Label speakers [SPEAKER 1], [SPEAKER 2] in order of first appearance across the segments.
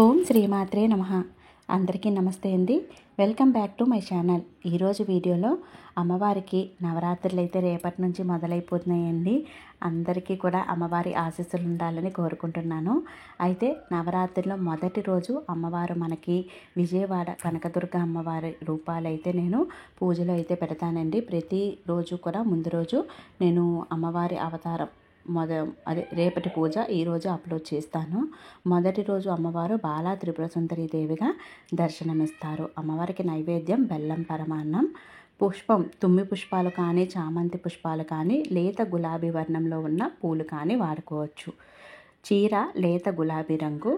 [SPEAKER 1] ఓం శ్రీమాత్రే నమః. అందరికీ నమస్తే అండి. Welcome back to my channel. ఈరోజు వీడియోలో అమ్మవారికి నవరాత్రులు అయితే రేపటి నుంచి మొదలైపోతున్నాయండి. అందరికీ కూడా అమ్మవారి ఆశీస్సులు ఉండాలని కోరుకుంటున్నాను. అయితే నవరాత్రుల్లో మొదటి రోజు అమ్మవారు మనకి విజయవాడ కనకదుర్గ అమ్మవారి రూపాలైతే నేను పూజలో అయితే పెడతానండి. ప్రతిరోజు కూడా ముందు రోజు నేను అమ్మవారి అవతారం రేపటి పూజ ఈరోజు అప్లోడ్ చేస్తాను. మొదటి రోజు అమ్మవారు బాలా త్రిపుర సుందరి దేవిగా దర్శనమిస్తారు. అమ్మవారికి నైవేద్యం బెల్లం పరమాన్నం, పుష్పం తుమ్మి పుష్పాలు కానీ చామంతి పుష్పాలు కానీ లేత గులాబీ వర్ణంలో ఉన్న పూలు కానీ వాడుకోవచ్చు. చీర లేత గులాబీ రంగు.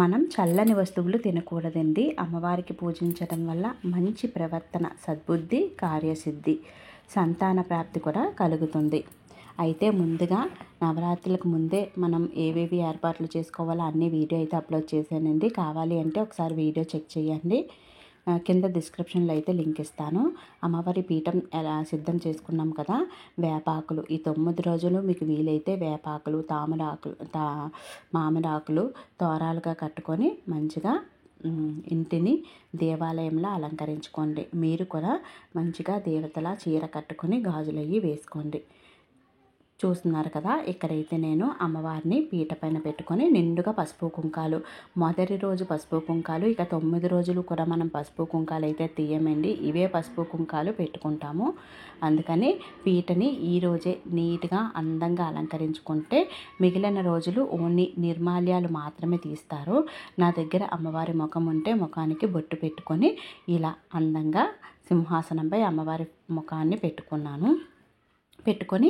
[SPEAKER 1] మనం చల్లని వస్తువులు తినకూడదండి. అమ్మవారికి పూజించడం వల్ల మంచి ప్రవర్తన, సద్బుద్ధి, కార్యసిద్ధి, సంతాన ప్రాప్తి కూడా కలుగుతుంది. అయితే ముందుగా నవరాత్రులకు ముందే మనం ఏవేవి ఏర్పాట్లు చేసుకోవాలో అన్ని వీడియో అయితే అప్లోడ్ చేశానండి. కావాలి అంటే ఒకసారి వీడియో చెక్ చేయండి. కింద డిస్క్రిప్షన్లో అయితే లింక్ ఇస్తాను. అమ్మవారి పీఠం ఎలా సిద్ధం చేసుకున్నాం కదా, వేపాకులు ఈ 9 రోజులు మీకు వీలైతే వేపాకులు, మామిడాకులు తోరాలుగా కట్టుకొని మంచిగా ఇంటిని దేవాలయంలో అలంకరించుకోండి. మీరు కూడా మంచిగా దేవతల చీర కట్టుకొని గాజులయ్యి వేసుకోండి. చూస్తున్నారు కదా, ఇక్కడైతే నేను అమ్మవారిని పీట పైన పెట్టుకొని నిండుగా పసుపు కుంకాలు, మొదటి రోజు పసుపు కుంకాలు, ఇక 9 రోజులు కూడా మనం పసుపు కుంకాలు అయితే తీయమండి. ఇవే పసుపు కుంకాలు పెట్టుకుంటాము. అందుకని పీటని ఈరోజే నీట్గా అందంగా అలంకరించుకుంటే మిగిలిన రోజులు ఓన్లీ నిర్మాల్యాలు మాత్రమే తీస్తారు. నా దగ్గర అమ్మవారి ముఖం ఉంటే ముఖానికి బొట్టు పెట్టుకొని ఇలా అందంగా సింహాసనంపై అమ్మవారి ముఖాన్ని పెట్టుకొని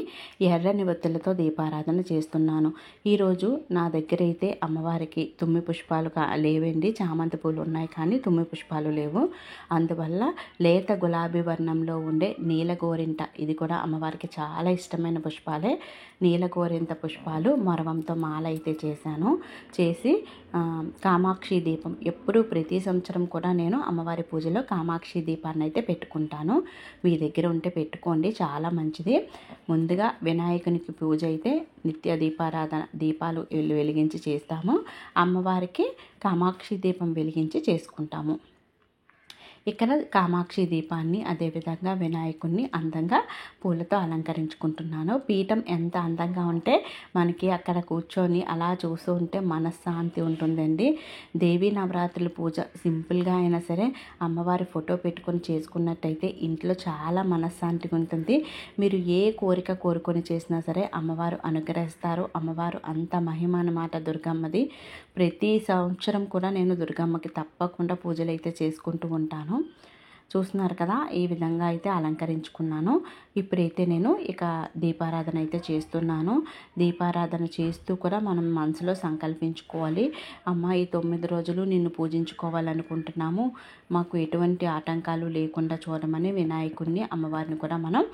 [SPEAKER 1] ఎర్రని ఒత్తులతో దీపారాధన చేస్తున్నాను. ఈరోజు నా దగ్గర అయితే అమ్మవారికి తుమ్మి పుష్పాలు లేవండి. చామంతి పూలు ఉన్నాయి కానీ తుమ్మి పుష్పాలు లేవు. అందువల్ల లేత గులాబీ వర్ణంలో ఉండే నీలగోరింట, ఇది కూడా అమ్మవారికి చాలా ఇష్టమైన పుష్పాలే. నీలగోరింత పుష్పాలు మరవంతో మాల అయితే చేసి కామాక్షి దీపం ఎప్పుడు ప్రతి సంవత్సరం కూడా నేను అమ్మవారి పూజలో కామాక్షి దీపాన్ని అయితే పెట్టుకుంటాను. మీ దగ్గర ఉంటే పెట్టుకోండి, చాలా మంచిది. ముందుగా వినాయకునికి పూజ అయితే నిత్య దీపాలు వెలిగించి చేస్తాము. అమ్మవారికి కామాక్షి దీపం వెలిగించి చేసుకుంటాము. ఇక్కడ కామాక్షి దీపాన్ని అదేవిధంగా వినాయకుడిని అందంగా పూలతో అలంకరించుకుంటున్నాను. పీఠం ఎంత అందంగా ఉంటే మనకి అక్కడ కూర్చొని అలా చూస్తూ ఉంటే మనశ్శాంతి ఉంటుందండి. దేవీ నవరాత్రుల పూజ సింపుల్గా అయినా సరే అమ్మవారి ఫోటో పెట్టుకొని చేసుకున్నట్టయితే ఇంట్లో చాలా మనశ్శాంతిగా ఉంటుంది. మీరు ఏ కోరిక కోరుకొని చేసినా సరే అమ్మవారు అనుగ్రహిస్తారు. అమ్మవారు అంత మహిమ అన్నమాట దుర్గమ్మది. ప్రతి సంవత్సరం కూడా నేను దుర్గమ్మకి తప్పకుండా పూజలు అయితే చేసుకుంటూ ఉంటాను. చూస్తున్నారు కదా, ఈ విధంగా అయితే అలంకరించుకున్నాను. ఇప్పుడైతే నేను ఇక దీపారాధన అయితే చేస్తున్నాను. దీపారాధన చేస్తూ కూడా మనం మనసులో సంకల్పించుకోవాలి. అమ్మ, ఈ 9 రోజులు నిన్ను పూజించుకోవాలనుకుంటున్నాము. మాకు ఎటువంటి ఆటంకాలు లేకుండా చూడమని వినాయకుడిని, అమ్మవారిని కూడా మనం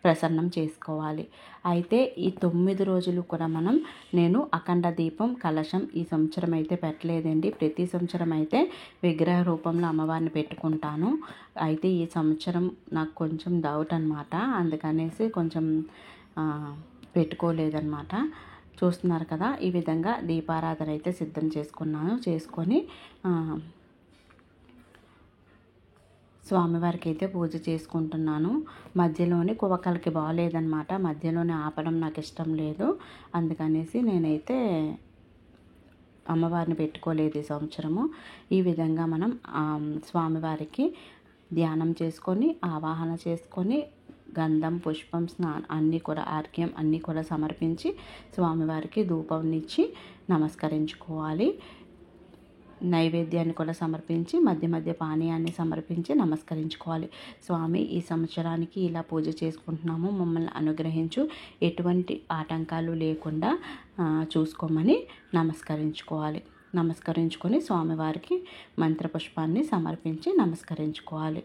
[SPEAKER 1] ప్రసన్నం చేసుకోవాలి. అయితే ఈ 9 రోజులు కూడా నేను అఖండ దీపం, కలశం ఈ సంవత్సరం అయితే పెట్టలేదండి. ప్రతి సంవత్సరం అయితే విగ్రహ రూపంలో అమ్మవారిని పెట్టుకుంటాను. అయితే ఈ సంవత్సరం నాకు కొంచెం డౌట్ అనమాట, అందుకనేసి కొంచెం పెట్టుకోలేదన్నమాట. చూస్తున్నారు కదా, ఈ విధంగా దీపారాధన అయితే సిద్ధం చేసుకొని స్వామివారికి అయితే పూజ చేసుకుంటున్నాను. మధ్యలోనే కువకలకి బాగోలేదన్నమాట, మధ్యలోనే ఆపడం నాకు ఇష్టం లేదు. అందుకనేసి నేనైతే అమ్మవారిని పెట్టుకోలేదు ఈ సంవత్సరము. ఈ విధంగా మనం స్వామివారికి ధ్యానం చేసుకొని, ఆవాహన చేసుకొని, గంధం, పుష్పం, అన్నీ కూడా ఆర్ఘ్యం అన్నీ కూడా సమర్పించి స్వామివారికి ధూపంనిచ్చి నమస్కరించుకోవాలి. నైవేద్యాన్ని కూడా సమర్పించి మధ్య పానీయాన్ని సమర్పించి నమస్కరించుకోవాలి. స్వామి, ఈ సంవత్సరానికి ఇలా పూజ చేసుకుంటున్నాము, మమ్మల్ని అనుగ్రహించు, ఎటువంటి ఆటంకాలు లేకుండా చూసుకోమని నమస్కరించుకొని స్వామివారికి మంత్రపుష్పాన్ని సమర్పించి నమస్కరించుకోవాలి.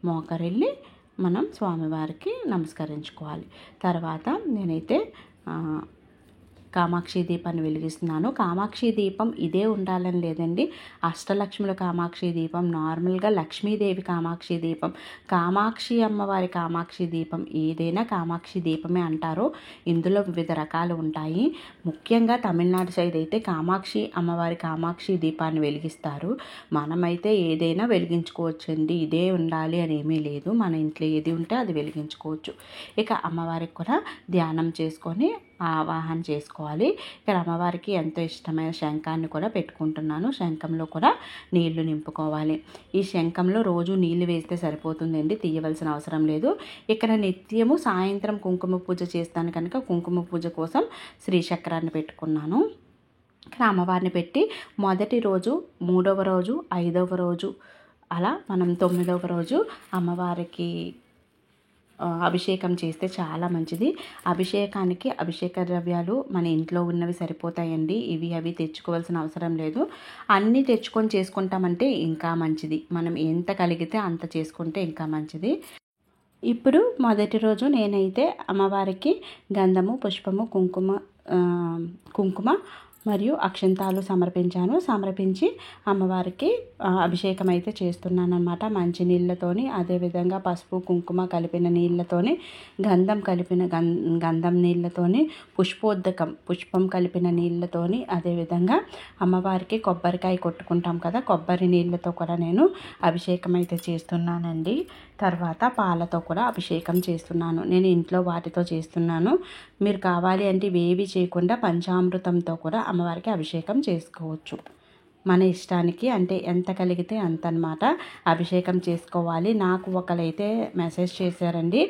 [SPEAKER 1] మోకరిల్లి మనం స్వామివారికి నమస్కరించుకోవాలి. తర్వాత నేనైతే కామాక్షి దీపాన్ని వెలిగిస్తున్నాను. కామాక్షి దీపం ఇదే ఉండాలని లేదండి. అష్టలక్ష్ముల కామాక్షి దీపం, నార్మల్గా లక్ష్మీదేవి కామాక్షి దీపం, కామాక్షి అమ్మవారి కామాక్షి దీపం, ఏదైనా కామాక్షి దీపమే అంటారు. ఇందులో వివిధ రకాలు ఉంటాయి. ముఖ్యంగా తమిళనాడు సైడ్ అయితే కామాక్షి అమ్మవారి కామాక్షి దీపాన్ని వెలిగిస్తారు. మనమైతే ఏదైనా వెలిగించుకోవచ్చండి. ఇదే ఉండాలి అని ఏమీ లేదు. మన ఇంట్లో ఏది ఉంటే అది వెలిగించుకోవచ్చు. ఇక అమ్మవారికి కూడా ధ్యానం చేసుకొని ఆవాహన చేసుకోవాలి. ఇక్కడ అమ్మవారికి ఎంతో ఇష్టమైన శంఖాన్ని కూడా పెట్టుకుంటున్నాను. శంఖంలో కూడా నీళ్లు నింపుకోవాలి. ఈ శంఖంలో రోజు నీళ్లు వేస్తే సరిపోతుందండి, తీయవలసిన అవసరం లేదు. ఇక్కడ నిత్యము సాయంత్రం కుంకుమ పూజ చేస్తాను కనుక కుంకుమ పూజ కోసం శ్రీచక్రాన్ని పెట్టుకున్నాను. ఇక్కడ అమ్మవారిని పెట్టి మొదటి రోజు, 3వ రోజు, 5వ రోజు, అలా మనం 9వ రోజు అమ్మవారికి అభిషేకం చేస్తే చాలా మంచిది. అభిషేకానికి అభిషేక ద్రవ్యాలు మన ఇంట్లో ఉన్నవి సరిపోతాయండి. ఇవి అవి తెచ్చుకోవాల్సిన అవసరం లేదు. అన్నీ తెచ్చుకొని చేసుకుంటామంటే ఇంకా మంచిది. మనం ఎంత కలిగితే అంత చేసుకుంటే ఇంకా మంచిది. ఇప్పుడు మొదటి రోజు నేనైతే అమ్మవారికి గంధము, పుష్పము, కుంకుమ మరియు అక్షంతాలు సమర్పించి అమ్మవారికి అభిషేకం అయితే చేస్తున్నాను అన్నమాట. మంచి నీళ్ళతోని, అదేవిధంగా పసుపు కుంకుమ కలిపిన నీళ్ళతోని, గంధం నీళ్ళతోని, పుష్పం కలిపిన నీళ్ళతోని, అదేవిధంగా అమ్మవారికి కొబ్బరికాయ కొట్టుకుంటాం కదా, కొబ్బరి నీళ్ళతో కూడా నేను అభిషేకం అయితే చేస్తున్నానండి. తర్వాత పాలతో కూడా అభిషేకం చేస్తున్నాను. నేను ఇంట్లో వాటితో చేస్తున్నాను. మీరు కావాలి అంటే ఇవేవి చేయకుండా పంచామృతంతో కూడా అమ్మవారికి అభిషేకం చేసుకోవచ్చు. మన ఇష్టానికి, అంటే ఎంత కలిగితే అంత అన్నమాట అభిషేకం చేసుకోవాలి. నాకు ఒకరైతే మెసేజ్ చేశారండి,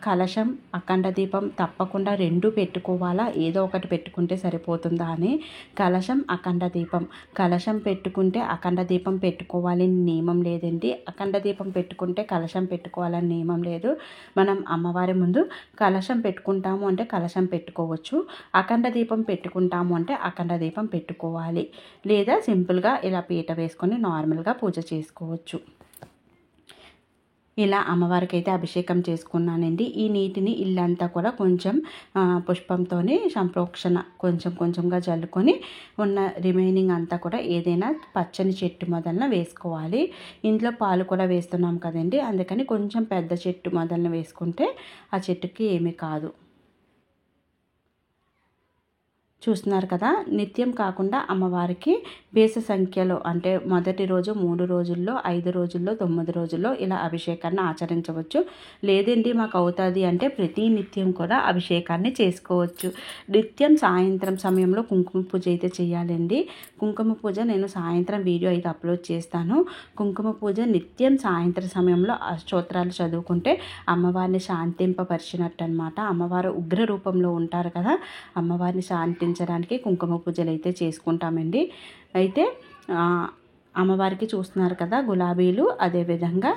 [SPEAKER 1] కలశం, అఖండ దీపం తప్పకుండా 2 పెట్టుకోవాలా, ఏదో ఒకటి పెట్టుకుంటే సరిపోతుందా అని. కలశం, అఖండ దీపం, కలశం పెట్టుకుంటే అఖండ దీపం పెట్టుకోవాలని నియమం లేదండి. అఖండ దీపం పెట్టుకుంటే కలశం పెట్టుకోవాలని నియమం లేదు. మనం అమ్మవారి ముందు కలశం పెట్టుకుంటాము అంటే కలశం పెట్టుకోవచ్చు, అఖండ దీపం పెట్టుకుంటాము అంటే అఖండ దీపం పెట్టుకోవాలి. లేదా సింపుల్గా ఇలా పీట వేసుకొని నార్మల్గా పూజ చేసుకోవచ్చు. ఇలా అమ్మవారికి అయితే అభిషేకం చేసుకున్నానండి. ఈ నీటిని ఇల్లంతా కూడా కొంచెం పుష్పంతో సంప్రోక్షణ కొంచెంగా జల్లుకొని ఉన్న రిమైనింగ్ అంతా కూడా ఏదైనా పచ్చని చెట్టు మొదలన వేసుకోవాలి. ఇంట్లో పాలు కూడా వేస్తున్నాం కదండి, అందుకని కొంచెం పెద్ద చెట్టు మొదలన వేసుకుంటే ఆ చెట్టుకి ఏమీ కాదు. చూస్తున్నారు కదా, నిత్యం కాకుండా అమ్మవారికి బేస సంఖ్యలో, అంటే మొదటి రోజు 3 రోజుల్లో, 5 రోజుల్లో, 9 రోజుల్లో ఇలా అభిషేకాన్ని ఆచరించవచ్చు. లేదండి మాకు అవుతుంది అంటే ప్రతి నిత్యం కూడా అభిషేకాన్ని చేసుకోవచ్చు. నిత్యం సాయంత్రం సమయంలో కుంకుమ పూజ అయితే చేయాలండి. కుంకుమ పూజ నేను సాయంత్రం వీడియో అయితే అప్లోడ్ చేస్తాను. కుంకుమ పూజ నిత్యం సాయంత్రం సమయంలో అష్టోత్తరాలు చదువుకుంటే అమ్మవారిని శాంతింపపరిచినట్టు అనమాట. అమ్మవారు ఉగ్ర రూపంలో ఉంటారు కదా, అమ్మవారిని శాంతించడానికి కుంకుమ పూజలు అయితే చేసుకుంటామండి. అయితే అమ్మవారికి చూస్తున్నారు కదా గులాబీలు, అదేవిధంగా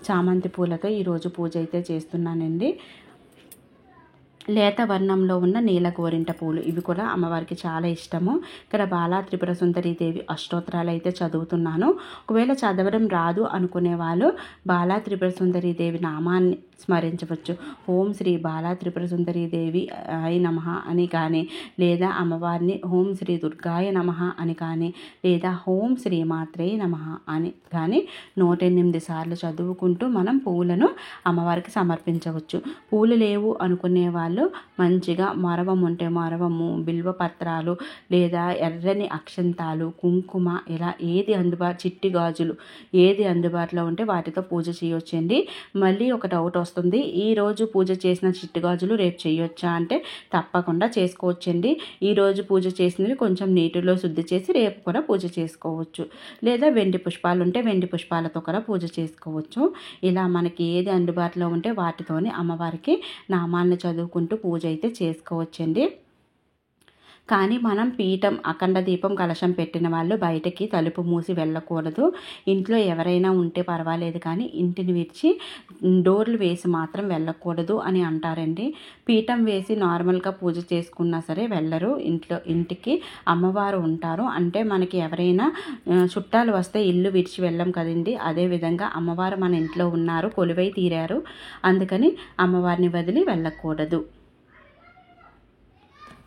[SPEAKER 1] చామంతి పూలతో ఈరోజు పూజ అయితే చేస్తున్నానండి. లేత వర్ణంలో ఉన్న నీల గోరింట పూలు, ఇవి కూడా అమ్మవారికి చాలా ఇష్టము. ఇక్కడ బాలా త్రిపుర సుందరి దేవి అష్టోత్తరాలు అయితే చదువుతున్నాను. ఒకవేళ చదవడం రాదు అనుకునే వాళ్ళు బాలా త్రిపుర సుందరి దేవి నామాన్ని స్మరించవచ్చు. ఓం శ్రీ బాలా త్రిపుర సుందరి దేవి అయి నమః అని కానీ, లేదా అమ్మవారిని ఓం శ్రీ దుర్గాయ నమః అని కానీ, లేదా ఓం శ్రీ మాత్రే నమః అని కానీ 108 సార్లు చదువుకుంటూ మనం పూలను అమ్మవారికి సమర్పించవచ్చు. పూలు లేవు అనుకునే వాళ్ళు మంచిగా మరవం ఉంటే మరవము, బిల్వపత్రాలు, లేదా ఎర్రని అక్షంతాలు, కుంకుమ, ఇలా ఏది చిట్టి గాజులు ఏది అందుబాటులో ఉంటే వాటితో పూజ చేయొచ్చండి. మళ్ళీ ఒక డౌట్ వస్తుంది, ఈరోజు పూజ చేసిన చిట్టి గాజులు రేపు చేయొచ్చా అంటే తప్పకుండా చేసుకోవచ్చండి. ఈరోజు పూజ చేసినవి కొంచెం నీటిలో శుద్ధి చేసి రేపు కూడా పూజ చేసుకోవచ్చు. లేదా వెండి పుష్పాలు ఉంటే వెండి పుష్పాలతో కూడా పూజ చేసుకోవచ్చు. ఇలా మనకి ఏది అందుబాటులో ఉంటే వాటితోని అమ్మవారికి నామాన్ని చదువుకుంటూ పూజ అయితే చేసుకోవచ్చండి. కానీ మనం పీఠం, అఖండ దీపం, కలశం పెట్టిన వాళ్ళు బయటకి తలుపు మూసి వెళ్ళకూడదు. ఇంట్లో ఎవరైనా ఉంటే పర్వాలేదు కానీ ఇంటిని విడిచి డోర్లు వేసి మాత్రం వెళ్ళకూడదు అని అంటారండి. పీఠం వేసి నార్మల్గా పూజ చేసుకున్నా సరే వెళ్ళరు. ఇంటికి అమ్మవారు ఉంటారు అంటే మనకి ఎవరైనా చుట్టాలు వస్తే ఇల్లు విడిచి వెళ్ళం కదండి. అదేవిధంగా అమ్మవారు మన ఇంట్లో ఉన్నారు, కొలువై తీరారు, అందుకని అమ్మవారిని వదిలి వెళ్ళకూడదు.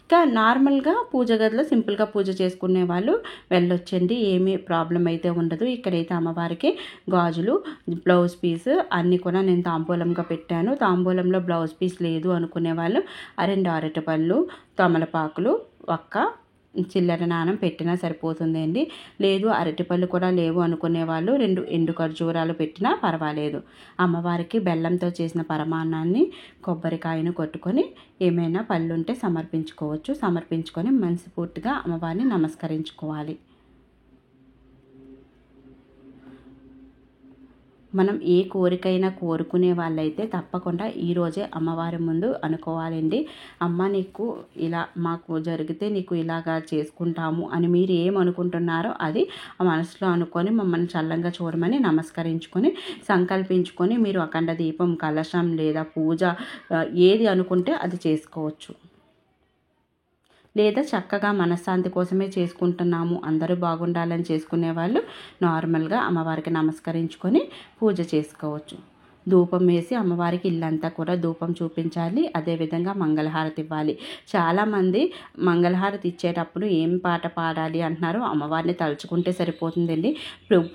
[SPEAKER 1] ఇంకా నార్మల్గా పూజ గదిలో సింపుల్గా పూజ చేసుకునే వాళ్ళు వెళ్ళొచ్చండి, ఏమీ ప్రాబ్లం అయితే ఉండదు. ఇక్కడైతే అమ్మవారికి గాజులు, బ్లౌజ్ పీస్ అన్నీ కూడా నేను తాంబూలంగా పెట్టాను. తాంబూలంలో బ్లౌజ్ పీస్ లేదు అనుకునే వాళ్ళు 2 అరటిపళ్ళు, తమలపాకులు, ఒక్క చిల్లర నాణం పెట్టినా సరిపోతుందండి. లేదు అరటిపళ్ళు కూడా లేవు అనుకునే వాళ్ళు 2 ఎండు ఖర్జూరాలు పెట్టినా పర్వాలేదు. అమ్మవారికి బెల్లంతో చేసిన పరమాన్నాన్ని, కొబ్బరికాయను కొట్టుకొని ఏమైనా పళ్ళు ఉంటే సమర్పించుకోవచ్చు. సమర్పించుకొని మనస్ఫూర్తిగా అమ్మవారిని నమస్కరించుకోవాలి. మనం ఏ కోరికైనా కోరుకునే వాళ్ళైతే తప్పకుండా ఈరోజే అమ్మవారి ముందు అనుకోవాలండి. అమ్మ నీకు ఇలా మాకు జరిగితే నీకు ఇలాగా చేసుకుంటాము అని మీరు ఏమనుకుంటున్నారో అది మనసులో అనుకొని మమ్మల్ని చల్లంగా చూడమని నమస్కరించుకొని సంకల్పించుకొని మీరు అఖండ దీపం, కలశం లేదా పూజ ఏది అనుకుంటే అది చేసుకోవచ్చు. లేదా చక్కగా మనశ్శాంతి కోసమే చేసుకుంటున్నాము, అందరూ బాగుండాలని చేసుకునే వాళ్ళు నార్మల్గా అమ్మవారికి నమస్కరించుకొని పూజ చేసుకోవచ్చు. ధూపం వేసి అమ్మవారికి ఇల్లంతా కూడా ధూపం చూపించాలి. అదేవిధంగా మంగళహారతి ఇవ్వాలి. చాలామంది మంగళహారతి ఇచ్చేటప్పుడు ఏం పాట పాడాలి అంటున్నారు. అమ్మవారిని తలుచుకుంటే సరిపోతుందండి.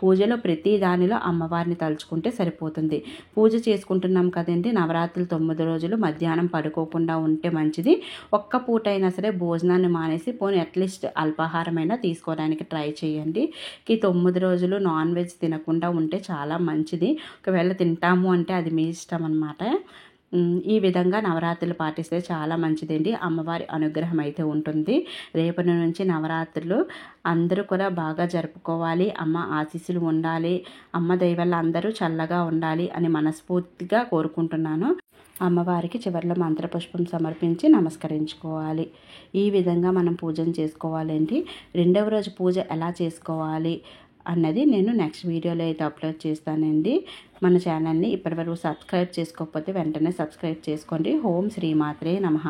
[SPEAKER 1] పూజలో ప్రతి దానిలో అమ్మవారిని తలుచుకుంటే సరిపోతుంది. పూజ చేసుకుంటున్నాం కదండి, నవరాత్రులు 9 రోజులు మధ్యాహ్నం పడుకోకుండా ఉంటే మంచిది. ఒక్క పూట అయినా సరే భోజనాన్ని మానేసి పోనీ అట్లీస్ట్ అల్పాహారమైనా తీసుకోవడానికి ట్రై చేయండి. 9 రోజులు నాన్ వెజ్ తినకుండా ఉంటే చాలా మంచిది. ఒకవేళ తింటాము అంటే అది మీ ఇష్టం అన్నమాట. ఈ విధంగా నవరాత్రులు పాటిస్తే చాలా మంచిదండి. అమ్మవారి అనుగ్రహం అయితే ఉంటుంది. రేపటి నుంచి నవరాత్రులు అందరూ కూడా బాగా జరుపుకోవాలి. అమ్మ ఆశీస్సులు ఉండాలి. అమ్మ దయ వల్ల అందరూ చల్లగా ఉండాలి అని మనస్ఫూర్తిగా కోరుకుంటున్నాను. అమ్మవారికి చివరిలో మంత్రపుష్పం సమర్పించి నమస్కరించుకోవాలి. ఈ విధంగా మనం పూజను చేసుకోవాలండి. 2వ రోజు పూజ ఎలా చేసుకోవాలి అన్నది నేను నెక్స్ట్ వీడియోలో అయితే అప్లోడ్ చేస్తానండి. మన ఛానల్ని ఇప్పటివరకు సబ్స్క్రైబ్ చేసుకోకపోతే వెంటనే సబ్స్క్రైబ్ చేసుకోండి. ఓం శ్రీమాత్రే నమః.